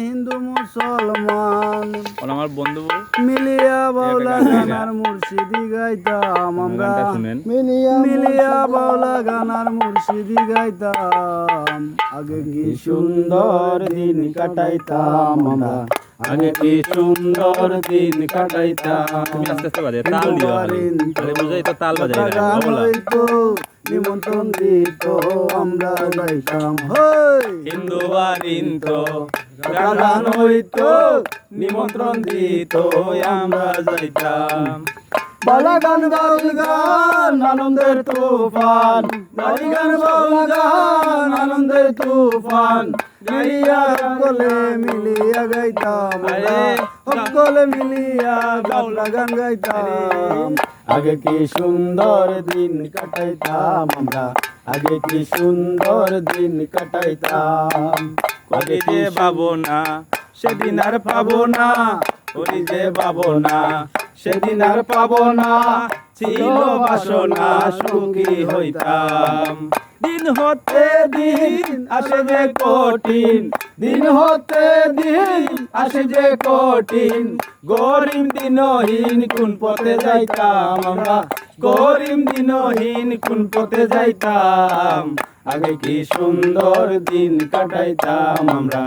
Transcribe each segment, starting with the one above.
হিন্দু মুসলমান আমার বন্ধু মিলিয়া বাউলা গানার মুর্শিদি গাইতাম আমরা মিলিয়া বাউলা গানার মুর্শিদি গাইতাম আগে কি সুন্দর দিন কাটাইতাম আমরা আগে কি সুন্দর দিন কাটাইতাম। তুমি আস্তে আস্তে বাজে তাল দিও আরে বুঝাই তো তাল বাজাই গান হইতো নিমন্ত্রণ দিত আমরা যাইতাম হিন্দু বারিন তো গান হইতো নিমন্ত্রণ দিত আমরা যাইতাম। বালা গান বাউল গান আনন্দের তুফান বালি গান বাউল গান আনন্দের তুফান মিলিয়া সকলে মিলিয়া গাইতাম সকলে মিলিয়া বাউলা গান গাইতাম আগে কি সুন্দর দিন কাটাইতাম আমরা আগে কি সুন্দর দিন কাটাইতাম। কবি যে পাবো না সেদিন আর পাবো না কবি যে পাবো না সেদিন আর পাবো না ছিল বাসনা সুখী হইতাম। দিন হতে দিন আসে যে কঠিন দিন হতে দিন আসে যে কঠিন গরিব দিনহীন কোন পথে যাইতাম আমরা গরিব দিনহীন কোন পথে যাইতাম। আগে কি সুন্দর দিন কাটাইতাম আমরা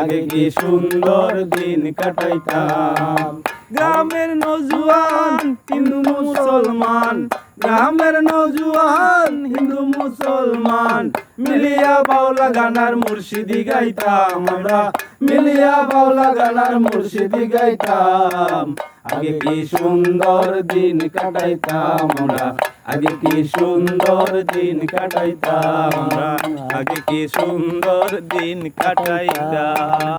আগে কি সুন্দর দিন কাটাইতাম। গ্রামের নৌজওয়ান হিন্দু মুসলমান গ্রামের নৌজওয়ান হিন্দু মুসলমান মিলিয়া বাউলা গানার মুর্শিদি গাইতাম আমরা মিলিয়া বাউলা গানার মুর্শিদি গাইতাম। আগে কি সুন্দর দিন কাটাইতাম আমরা আগে কি সুন্দর দিন কাটাইতাম আমরা আগে কি সুন্দর দিন কাটাইতাম।